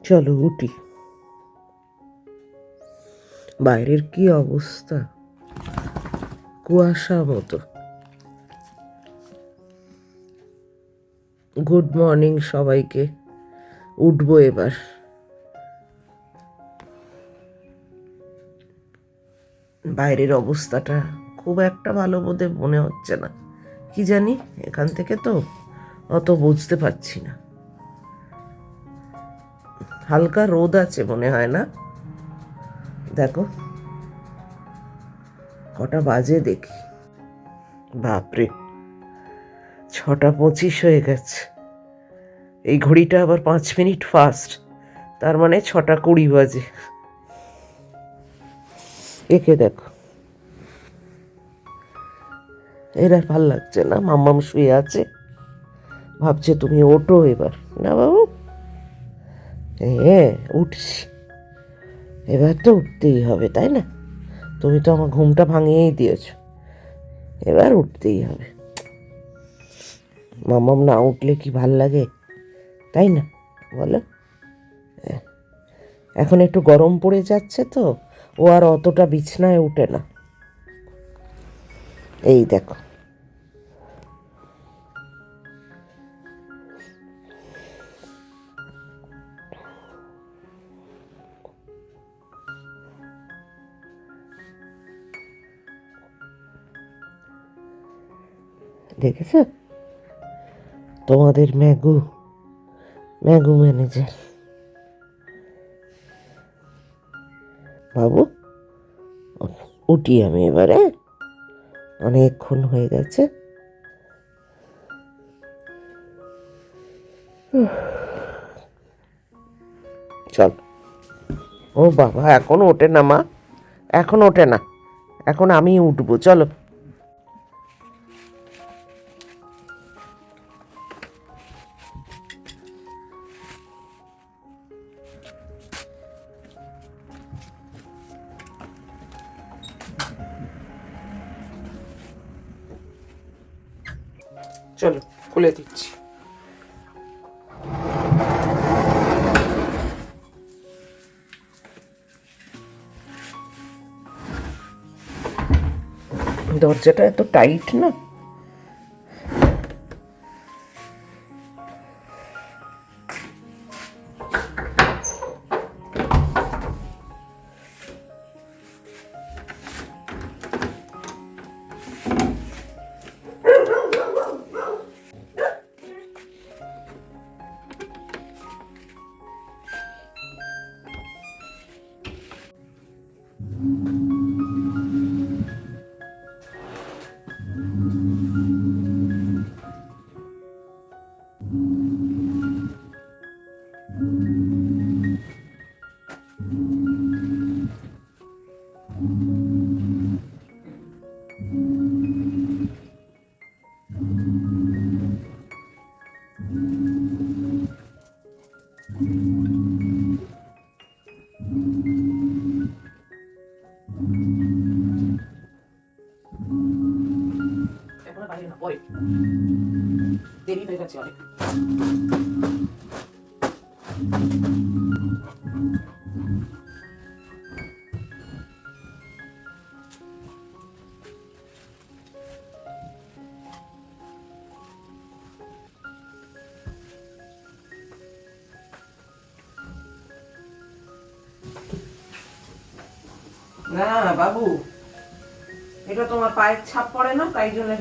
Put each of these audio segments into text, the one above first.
চলো উঠি। বাইরের কি অবস্থা, কুয়াশা মতো। গুড মর্নিং সবাইকে। উঠবো এবার। বাইরের অবস্থাটা খুব একটা ভালো বোধে মনে হচ্ছে না, কি জানি, এখান থেকে তো অত বুঝতে পারছি না। হালকা রোদ আছে মনে হয় না। দেখো কটা বাজে দেখি, বাপরে 6:25 হয়ে গেছে। এই ঘড়িটা আবার 5 মিনিট ফাস্ট, তার মানে 6:20 বাজে। একে দেখো, এর আর ভাল লাগছে না। মাম্মাম শুয়ে আছে, ভাবছে তুমি ওঠো এবার। না বাবু, হ্যাঁ উঠছি, এবার তো উঠতেই হবে, তাই না? তুমি তো আমার ঘুমটা ভাঙিয়েই দিয়েছ, এবার উঠতেই হবে। মাম্মাম না উঠলে কি ভাল লাগে, তাই না বলো? এখন একটু গরম পড়ে যাচ্ছে তো, ও আর অতটা বিছনায় উঠে না। এই দেখো, দেখেছ তোমাদের ম্যাগু, ম্যাগু ম্যানেজার। বাবু উঠি আমি এবারে, অনেকক্ষণ হয়ে গেছে। চল। ও বাবা, এখন ওঠে না মা, এখন ওঠে না, এখন আমি উঠবো, চলো। চলো খুলে দিচ্ছি। দরজাটা এত টাইট না। এখন বাইরে না, পরে, দেরি হয়ে গেছে অনেক। না বাবু, এটা তোমার পায়ের ছাপ পড়ে না, তাই জন্য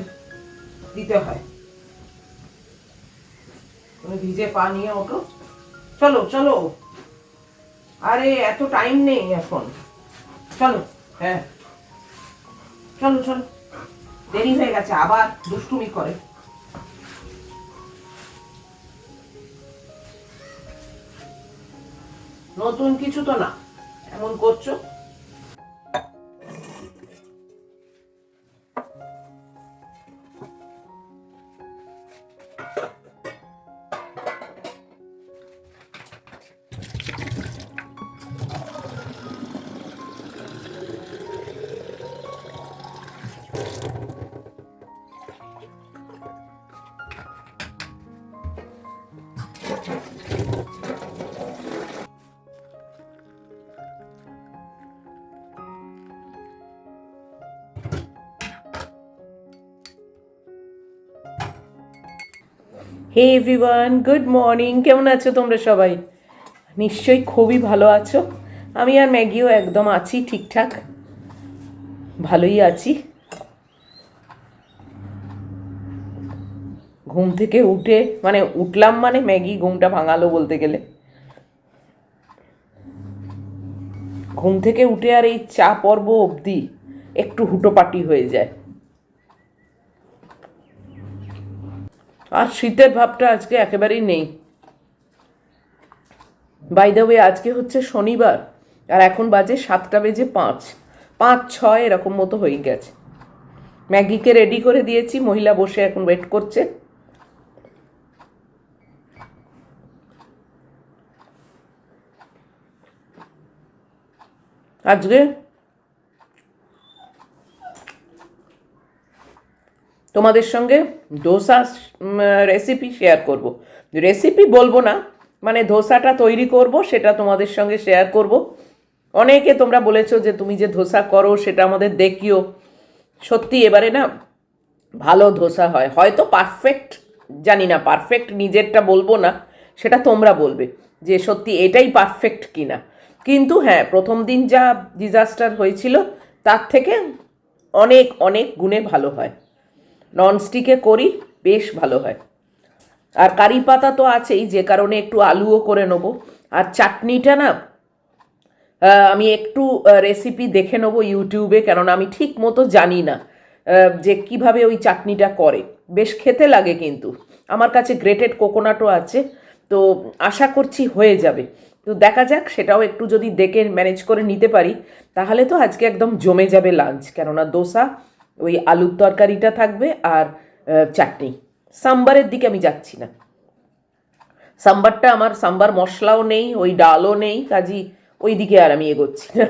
দিতে হয়। তুমি ভিজে পা নিয়ে ওঠো, চলো চলো। আরে এত টাইম নেই এখন, চলো। হ্যাঁ চলো চলো, দেরি হয়ে গেছে, আবার দুষ্টুমি করে। নতুন কিছু তো না, এমন করছো। Hey everyone, good morning. কেমন আছো তোমরা সবাই? নিশ্চয়ই খুবই ভালো আছো। আমি আর ম্যাগিও একদম আছি, ঠিকঠাক ভালোই আছি। ঘুম থেকে উঠে উঠলাম ম্যাগি ঘুমটা ভাঙালো বলতে গেলে। ঘুম থেকে উঠে আর এই চা পর্ব অবধি একটু হুটোপাটি হয়ে যায়। আর শীতের ভাবটা আজকে একেবারেই নেই। বাই দ্য ওয়ে, আজকে হচ্ছে শনিবার আর এখন বাজে 7:05, 5:06 এরকম মতো হয়ে গেছে। ম্যাগিকে রেডি করে দিয়েছি, মহিলা বসে এখন ওয়েট করছে। আজকে তোমাদের সঙ্গে ধোসা রেসিপি শেয়ার করব। রেসিপি বলবো না, ধোসাটা তৈরি করব সেটা তোমাদের সঙ্গে শেয়ার করব। অনেকে তোমরা বলেছো যে তুমি যে ধোসা করো সেটা আমাদের দেখিও। সত্যি এবারে না ভালো ধোসা হয়, হয়তো পারফেক্ট জানি না, পারফেক্ট নিজেরটা বলবো না, সেটা তোমরা বলবে যে সত্যি এটাই পারফেক্ট কিনা। কিন্তু হ্যাঁ, প্রথম দিন যা ডিজাস্টার হয়েছিল তার থেকে অনেক অনেক গুণে ভালো হয়। ননস্টিকে করি, বেশ ভালো হয়। আর কারি পাতা তো আছেই, যে কারণে একটু আলুও করে নেবো। আর চাটনিটা না আমি একটু রেসিপি দেখে নেবো ইউটিউবে, কেননা আমি ঠিক মতো জানি না যে কিভাবে ওই চাটনিটা করে। বেশ খেতে লাগে, কিন্তু আমার কাছে গ্রেটেড কোকোনাটও আছে, তো আশা করছি হয়ে যাবে। তো দেখা যাক, সেটাও একটু যদি দেখে ম্যানেজ করে নিতে পারি তাহলে তো আজকে একদম জমে যাবে লাঞ্চ। কেননা দোসা, ওই আলুর তরকারিটা থাকবে আর চাটনি। সাম্বারের দিকে আমি যাচ্ছি না। সাম্বারটা আমার, সাম্বার মশলাও নেই, ওই ডালও নেই, কাজী ওই দিকে আর আমি এগোচ্ছি না।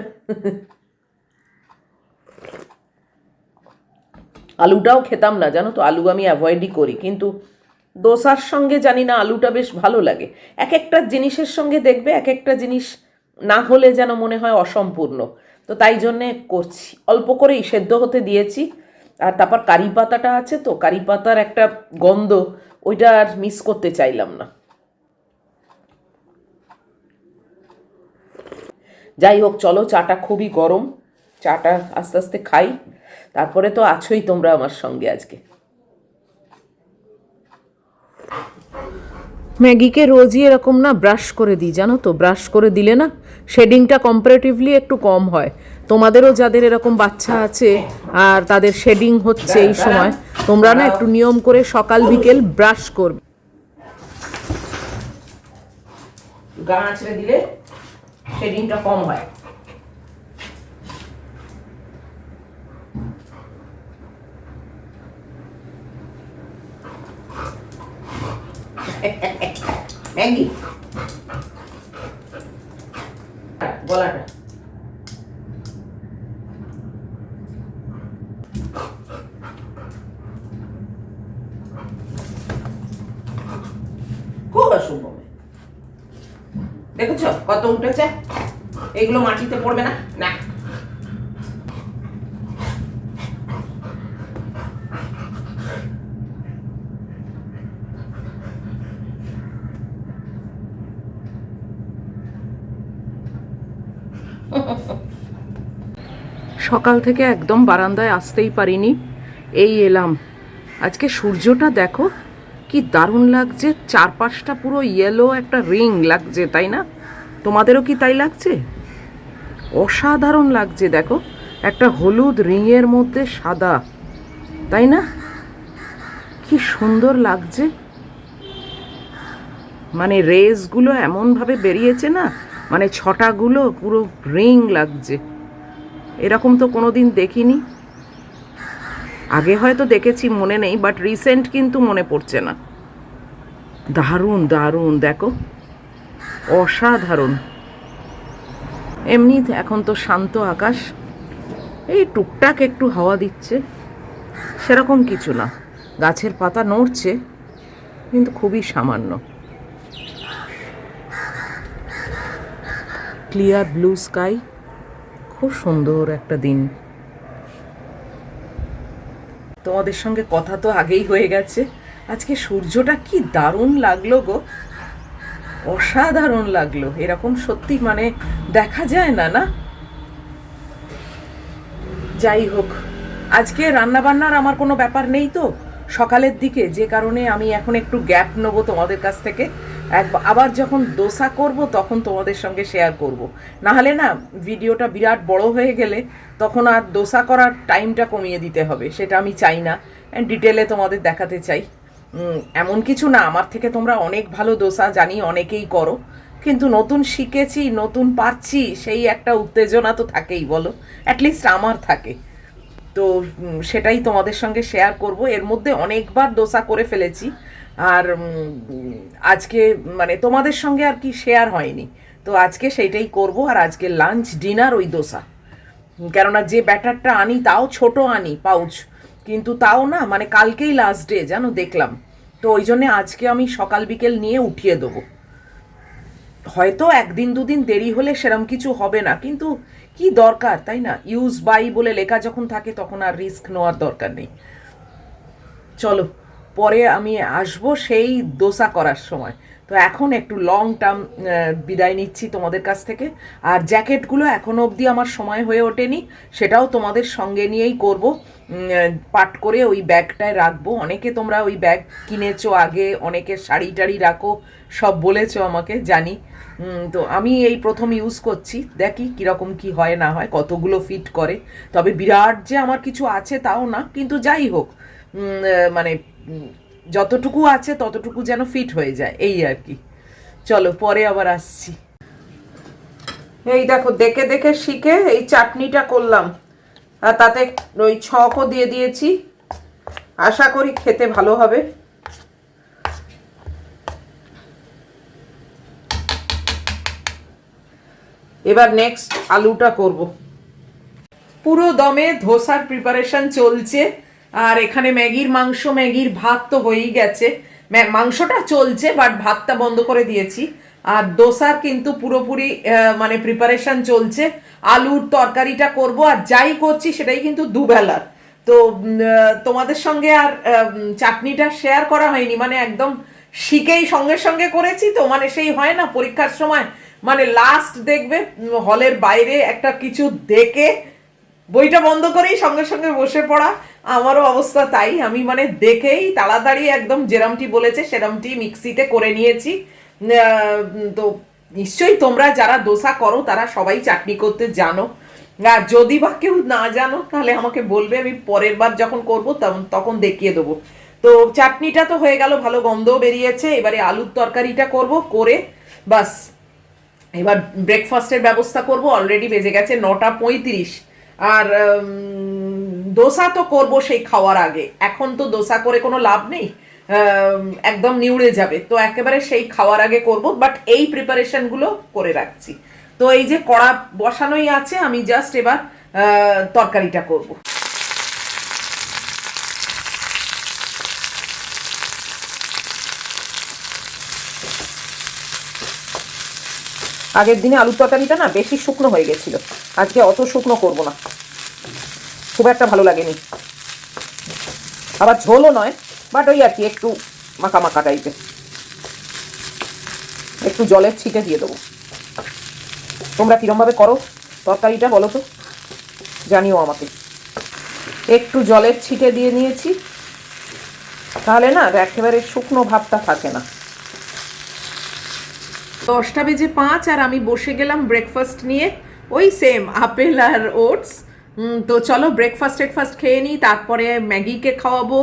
আলুটাও খেতাম না জানো তো, আলু আমি অ্যাভয়েডই করি, কিন্তু দোসার সঙ্গে জানি না আলুটা বেশ ভালো লাগে। এক একটা জিনিসের সঙ্গে দেখবে এক একটা জিনিস না হলে যেন মনে হয় অসম্পূর্ণ। তো তাই জন্যে করছি, অল্প করেই সেদ্ধ হতে দিয়েছি। আর তারপর কারি পাতাটা আছে, তো কারি পাতার একটা গন্ধ, ওইটা আর মিস করতে চাইলাম না। যাই হোক, চলো, চাটা খুবই গরম, চাটা আস্তে আস্তে খাই। তারপরে তো আছোই তোমরা আমার সঙ্গে আজকে। ম্যাগিকে রোজই এরকম না ব্রাশ করে দিই জানো তো, ব্রাশ করে দিলে না শেডিংটা কম্পারেটিভলি একটু কম হয়। তোমাদেরও যাদের এরকম বাচ্চা আছে আর তাদের শেডিং হচ্ছে এই সময়, তোমরা না একটু নিয়ম করে সকাল বিকেল ব্রাশ করবে। গা আঁচড়ে দিলে শেডিংটা কম হয়। ম্যাগি গলাটা খুব অসম্ভব। দেখেছ কত উঠেছে, এগুলো মাটিতে পড়বে না। না, সকাল থেকে একদম বারান্দায় আসতেই পারিনি, এই এলাম। আজকে সূর্যটা দেখো কি দারুণ লাগছে, চারপাশটা পুরো ইয়েলো একটা রিং লাগছে, তাই না? তোমাদেরও কি তাই লাগছে? অসাধারণ লাগছে, দেখো একটা হলুদ রিংয়ের মধ্যে সাদা, তাই না? কি সুন্দর লাগছে, রেসগুলো এমনভাবে বেরিয়েছে না, ছটাগুলো পুরো রিং লাগছে। এরকম তো কোনোদিন দেখিনি, আগে হয়তো দেখেছি মনে নেই, বাট রিসেন্ট কিন্তু মনে পড়ছে না। দারুণ দারুণ, দেখো অসাধারণ। এমনি এখন তো শান্ত আকাশ, এই টুকটাক একটু হাওয়া দিচ্ছে, সেরকম কিছু না। গাছের পাতা নড়ছে, কিন্তু খুবই সামান্য। ক্লিয়ার ব্লু স্কাই, খুব সুন্দর একটা দিন। তোমাদের সঙ্গে কথা তো আগেই হয়ে গেছে, আজকে সূর্যটা কি দারুণ লাগলো গো, অসাধারণ লাগলো। এরকম সত্যি মানে দেখা যায় না, না? যাই হোক, আজকে রান্নাবান্নার আমার কোনো ব্যাপার নেই তো সকালের দিকে, যে কারণে আমি এখন একটু গ্যাপ নেবো তোমাদের কাছ থেকে। আবার যখন দোসা করব তখন তোমাদের সঙ্গে শেয়ার করব। নাহলে না ভিডিওটা বিরাট বড় হয়ে গেলে তখন আর দোসা করার টাইমটা কমিয়ে দিতে হবে, সেটা আমি চাই না। ডিটেলে তোমাদের দেখাতে চাই। এমন কিছু না, আমার থেকে তোমরা অনেক ভালো দোসা জানি অনেকেই করো, কিন্তু নতুন শিখেছি, নতুন পারছি, সেই একটা উত্তেজনা তো থাকেই, বলো? অ্যাটলিস্ট আমার থাকে। তো সেটাই তোমাদের সঙ্গে শেয়ার করব। এর মধ্যে অনেকবার দোসা করে ফেলেছি, আর আজকে মানে তোমাদের সঙ্গে আর কি শেয়ার হয়নি, তো আজকে সেইটাই করব। আর আজকে লাঞ্চ ডিনার ওই দোসা, কেননা যে ব্যাটারটা আনি তাও ছোট আনি পাউচ, কিন্তু তাও না মানে কালকেই লাস্ট ডে জানো দেখলাম, তো ওই জন্যে আজকে আমি সকাল বিকেল নিয়ে উঠিয়ে দেবো। হয়তো একদিন দুদিন দেরি হলে সেরম কিছু হবে না, কিন্তু কি দরকার, তাই না? ইউজ বাই বলে লেখা যখন থাকে তখন আর রিস্ক নেওয়ার দরকার নেই। চলো, পরে আমি আসবো সেই দোসা করার সময়। তো এখন একটু লং টার্ম বিদায় নিচ্ছি তোমাদের কাছ থেকে। আর জ্যাকেটগুলো এখনও অবধি আমার সময় হয়ে ওঠেনি, সেটাও তোমাদের সঙ্গে নিয়েই করব। পাট করে ওই ব্যাগটায় রাখবো। অনেকে তোমরা ওই ব্যাগ কিনেছো আগে, অনেকে শাড়ি টাড়ি রাখো, সব বলেছো আমাকে, জানি। তো আমি এই প্রথম ইউজ করছি, দেখি কীরকম কি হয় না হয়, কতগুলো ফিট করে। তবে বিরাট যে আমার কিছু আছে তাও না, কিন্তু যাই হোক, মানে যতটুকু আছে ততটুকু যেন ফিট হয়ে যায়, এই আর কি। চলো, পরে আবার আসছি। এই দেখো, দেখে দেখে শিখে এই চাটনিটা করলাম, আর তাতে ওই ছকও দিয়ে দিয়েছি, আশা করি খেতে ভালো হবে। এবার নেক্সট আলুটা করব। পুরো দমে ধোসার প্রিপারেশন চলছে। আর এখানে ম্যাগির মাংস, ম্যাগির ভাত তো হয়েই গেছে, মাংসটা চলছে, বাট ভাতটা বন্ধ করে দিয়েছি। আর দোসার কিন্তু পুরোপুরি মানে প্রিপারেশন চলছে। আলুর তরকারিটা করব, আর যাই করছি সেটাই কিন্তু দুবেলার। তো তোমাদের সঙ্গে আর চাটনিটা শেয়ার করা হয়নি, মানে একদম শিখেই সঙ্গে সঙ্গে করেছি। তো মানে সেই হয় না পরীক্ষার সময়, মানে লাস্ট দেখবে হলের বাইরে একটা কিছু দেখে বইটা বন্ধ করেই সঙ্গে সঙ্গে বসে পড়া, আমারও অবস্থা তাই। আমি মানে দেখেই তাড়াতাড়ি একদম যেরামটি বলেছে সেরামটি মিক্সিতে করে নিয়েছি। তো নিশ্চয়ই তোমরা যারা দোসা করো তারা সবাই চাটনি করতে জানো, আর যদি বা কেউ না জানো তাহলে আমাকে বলবে, আমি পরের বার যখন করবো তখন দেখিয়ে দেবো। তো চাটনিটা তো হয়ে গেল, ভালো গন্ধও বেরিয়েছে। এবারে আলুর তরকারিটা করব, করে বাস এবার ব্রেকফাস্টের ব্যবস্থা করব। অলরেডি বেজে গেছে 9:35। আর দোসা তো করব সেই খাওয়ার আগে, এখন তো দোসা করে কোনো লাভ নেই, একদম নিউড়ে যাবে, তো একেবারে সেই খাওয়ার আগে করব। বাট এই প্রিপারেশনগুলো করে রাখছি। তো এই যে কড়া বসানোই আছে, আমি জাস্ট এবার তরকারিটা করব। আগের দিনে আলুর তরকারিটা না বেশি শুকনো হয়ে গেছিল, আজকে অত শুকনো করব না, খুব একটা ভালো লাগেনি। আবার ঝোলও নয়, বাট ওই আর কি একটু মাখা মাখা টাইপের। একটু জলের ছিটে দিয়ে দেবো। তোমরা কিরমভাবে করো তরকারিটা বলো তো, জানিও আমাকে। একটু জলের ছিটে দিয়ে নিয়েছি, তাহলে না একেবারে শুকনো ভাবটা থাকে না। 10:05 আর আমি বসে গেলাম ব্রেকফাস্ট নিয়ে, ওই সেম আপেল আর ওটস। তো চলো ব্রেকফাস্ট খেয়ে নিই, তারপরে ম্যাগিকে খাওয়াবো,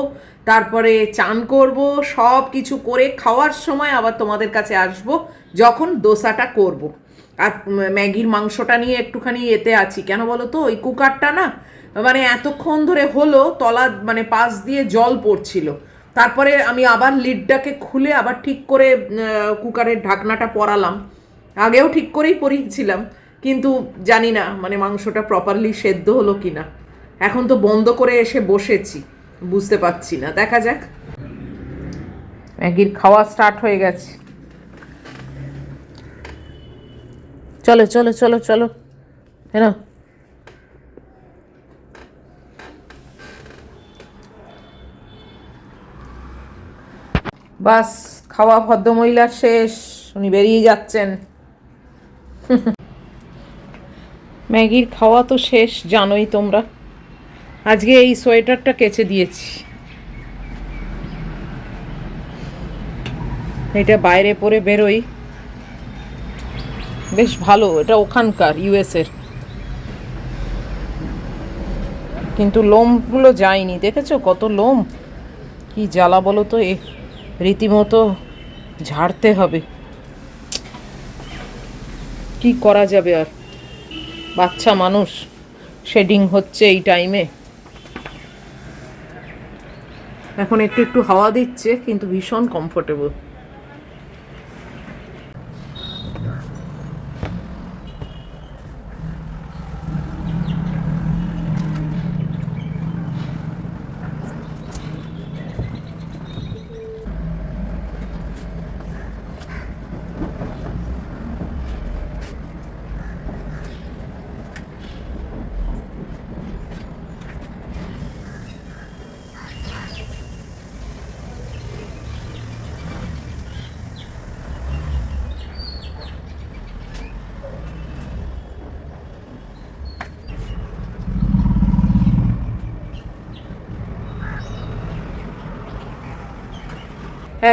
তারপরে চান করব, সব কিছু করে খাওয়ার সময় আবার তোমাদের কাছে আসবো যখন দোসাটা করব। আর ম্যাগির মাংসটা নিয়ে একটুখানি এতে আছি, কেন বলো তো, ওই কুকারটা না মানে এতক্ষণ ধরে হলো তলা মানে পাশ দিয়ে জল পড়ছিল, তারপরে আমি আবার লিডটাকে খুলে আবার ঠিক করে কুকারের ঢাকনাটা পরালাম। আগেও ঠিক করেই পরিয়েছিলাম, কিন্তু জানি না মানে মাংসটা প্রপারলি সেদ্ধ হলো কি না। এখন তো বন্ধ করে এসে বসেছি, বুঝতে পারছি না, দেখা যাক। ম্যাগির খাওয়া স্টার্ট হয়ে গেছে। চলো চলো চলো চলো, হ্যাঁ। বাস, খাওয়া ভদ্রমহিলার শেষ, উনি বেরিয়ে যাচ্ছেন। ম্যাগির খাওয়া তো শেষ, জানোই তোমরা। আজকে এই সোয়েটারটা কেচে দিয়েছি, এটা বাইরে পরে বেরোই, বেশ ভালো, এটা ওখানকার ইউএসের, কিন্তু লোমগুলো যায়নি, দেখেছো কত লোম, কি জ্বালা বলো তো, এ রীতিমতো ঝাড়তে হবে, কি করা যাবে আর, বাচ্চা মানুষ, শেডিং হচ্ছে এই টাইমে। এখন একটু একটু হাওয়া দিচ্ছে, কিন্তু ভীষণ কমফোর্টেবল।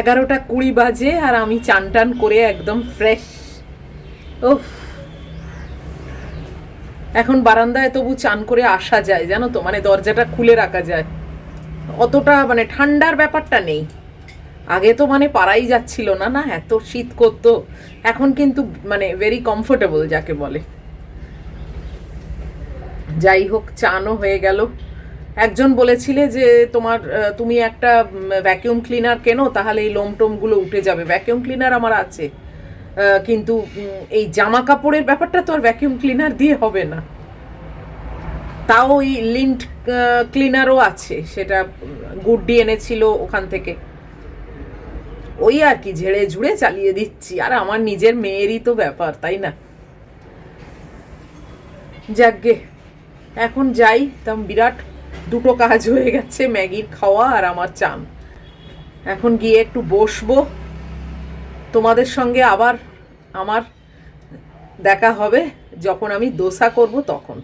এগারোটা 20 বাজে আর আমি চান টান করে একদম ফ্রেশ। ওফ, এখন বারান্দায় তবু চান করে আসা যায়, জানো তো, মানে দরজাটা খুলে রাখা যায়, অতটা মানে ঠান্ডার ব্যাপারটা নেই। আগে তো মানে পারাই যাচ্ছিল না, না এত শীত করতো, এখন কিন্তু মানে ভেরি কমফোর্টেবল যাকে বলে। যাই হোক, চানও হয়ে গেল। একজন বলেছিলে যে তোমার তুমি একটা ভ্যাকিউম ক্লিনার কেনো, তাহলে এই লোম টোমগুলো উঠে যাবে। ভ্যাকিউম ক্লিনার আমার আছে, কিন্তু এই জামা কাপড়ের ব্যাপারটা তো আর ভ্যাকিউম ক্লিনার দিয়ে হবে না। তাও ওই লিন্ট ক্লিনারও আছে, সেটা গুড্ডি এনেছিল ওখান থেকে, ওই আর কি ঝেড়ে ঝুড়ে চালিয়ে দিচ্ছি। আর আমার নিজের মেয়েরই তো ব্যাপার, তাই না? যাকগে, এখন যাই, তাম বিরাট দুটো কাজ হয়ে গেছে, ম্যাগির খাওয়া আর আমার চান। এখন গিয়ে একটু বসবো, তোমাদের সঙ্গে আবার আমার দেখা হবে যখন আমি দোসা করব তখন।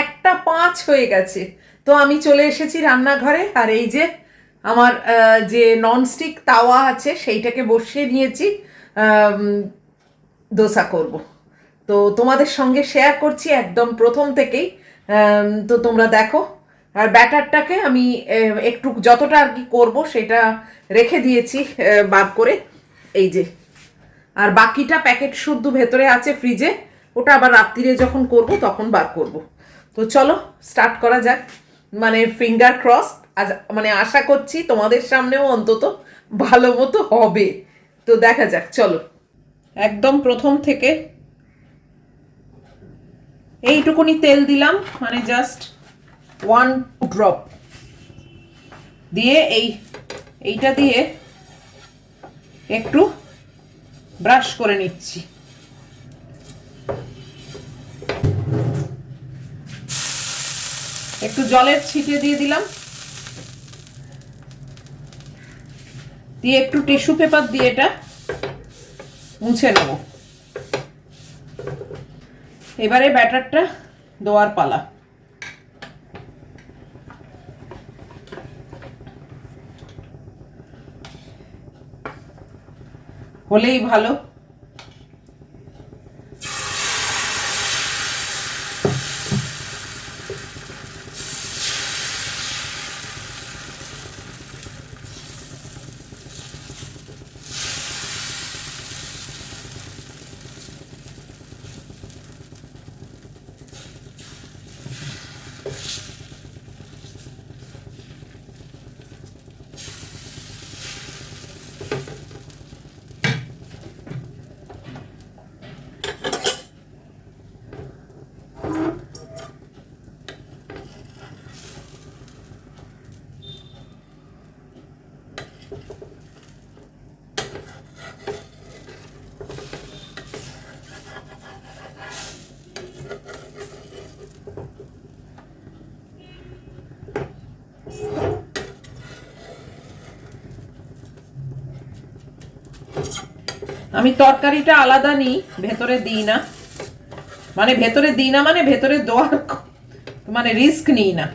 1:05 হয়ে গেছে, তো আমি চলে এসেছি রান্নাঘরে, আর এই যে আমার যে ননস্টিক তাওয়া আছে সেইটাকে বসিয়ে নিয়েছি, দোসা করব। তো তোমাদের সঙ্গে শেয়ার করছি একদম প্রথম থেকেই, তো তোমরা দেখো। আর ব্যাটারটাকে আমি একটু যতটা আর কি করবো সেটা রেখে দিয়েছি বার করে, এই যে। আর বাকিটা প্যাকেট শুদ্ধ ভেতরে আছে ফ্রিজে, ওটা আবার রাত্রিরে যখন করব তখন বার করব। তো চলো স্টার্ট করা যাক, মানে ফিঙ্গার ক্রস, আজ মানে আশা করছি তোমাদের সামনেও অন্তত ভালো মতো হবে। তো দেখা যাক, চলো। একদম প্রথম থেকে এইটুকুনি তেল দিলাম, মানে জাস্ট 1 ড্রপ দিয়ে এইটা দিয়ে একটু ব্রাশ করে নিচ্ছি। একটু জলের ছিটে দিয়ে দিলাম, দিয়ে একটু টিস্যু পেপার দিয়ে এটা মুছে নেব। এবারে ব্যাটারটা দেওয়ার পালা। হলেই ভালো। আমি তরকারিটা আলাদা নিই, ভেতরে দিই না, মানে ভেতরে দিই না মানে ভেতরে দেওয়ার মানে রিস্ক নিই না।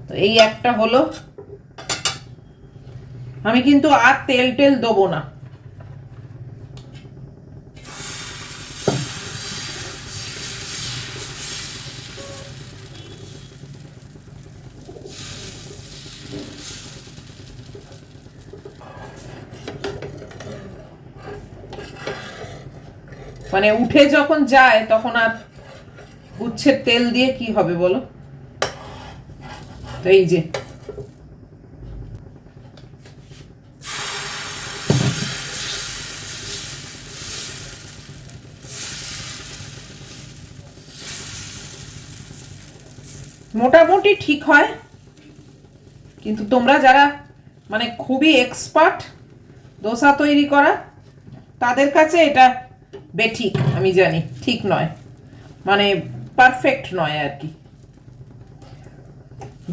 তো এই একটা হলো, আমি কিন্তু আর তেল টেল দেবো না। মানে উঠে যখন যায় তখন আর উচ্ছের তেল দিয়ে কি হবে বলো। তো এই যে মোটামুটি ঠিক হয়, কিন্তু তোমরা যারা মানে খুবই এক্সপার্ট দোসা তৈরি করা, তাদের কাছে এটা বেঠিক, আমি জানি ঠিক নয়, মানে পারফেক্ট নয় আর কি।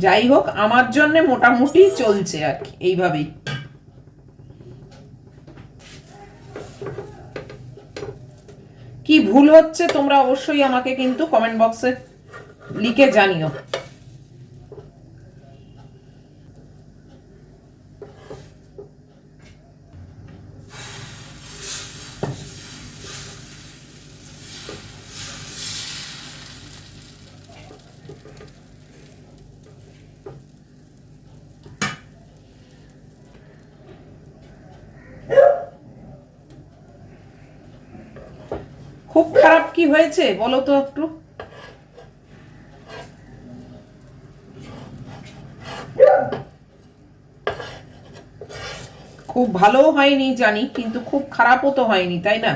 যাই হোক, আমার জন্য মোটামুটি চলছে আর কি এইভাবেই। কি ভুল হচ্ছে তোমরা অবশ্যই আমাকে কিন্তু কমেন্ট বক্সে লিখে জানিও। খুব খারাপ কি হয়েছে বলো তো একটু? খুব ভালোও হয়নি জানি, কিন্তু খুব খারাপও তো হয়নি, তাই না?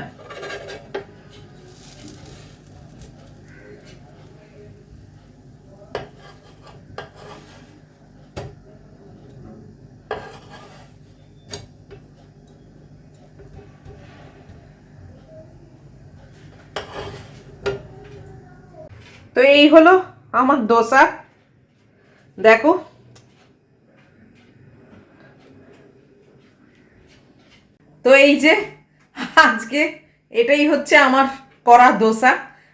তো এই হলো আমার দোসা, দেখো। তো এই যে আজকে এটাই হচ্ছে আমার করা দোসা।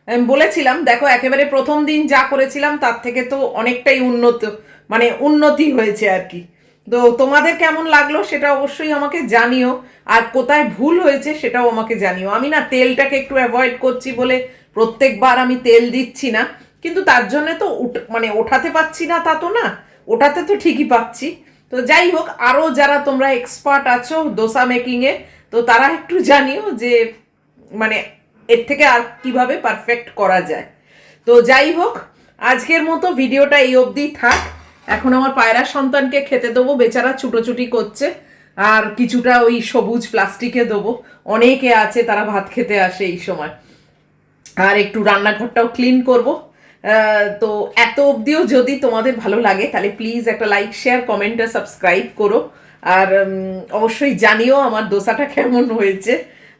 আমি বলেছিলাম দেখো, একেবারে প্রথম দিন যা করেছিলাম তার থেকে তো অনেকটাই মানে উন্নতি হয়েছে আর কি। তো তোমাদের কেমন লাগলো সেটা অবশ্যই আমাকে জানিও, আর কোথায় ভুল হয়েছে সেটাও আমাকে জানিও। আমি না তেলটাকে একটু অ্যাভয়েড করছি বলে প্রত্যেকবার আমি তেল দিচ্ছি না, কিন্তু তার জন্য তো মানে ওঠাতে পাচ্ছি না তা তো না, ওটাতে তো ঠিকই পাচ্ছি। তো যাই হোক, আরও যারা তোমরা এক্সপার্ট আছো ডোসা মেকিংয়ে, তো তারা একটু জানিও যে মানে এর থেকে আর কিভাবে পারফেক্ট করা যায়। তো যাই হোক, আজকের মতো ভিডিওটা এই অবধি থাক। এখন আমার পায়রা সন্তানকে খেতে দেবো, বেচারা ছুটোছুটি করছে, আর কিছুটা ওই সবুজ প্লাস্টিকে দেবো। অনেকে আছে তারা ভাত খেতে আসে এই সময়, আর একটু রান্নাঘরটাও ক্লিন করব। তো এত অবধিও যদি তোমাদের ভালো লাগে তাহলে প্লিজ একটা লাইক, শেয়ার, কমেন্ট আর সাবস্ক্রাইব করো। আর অবশ্যই জানিও আমার দোসাটা কেমন হয়েছে।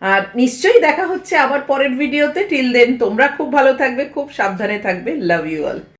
আর নিশ্চয়ই দেখা হচ্ছে আবার পরের ভিডিওতে। টিল দেন তোমরা খুব ভালো থাকবে, খুব সাবধানে থাকবে। Love you all.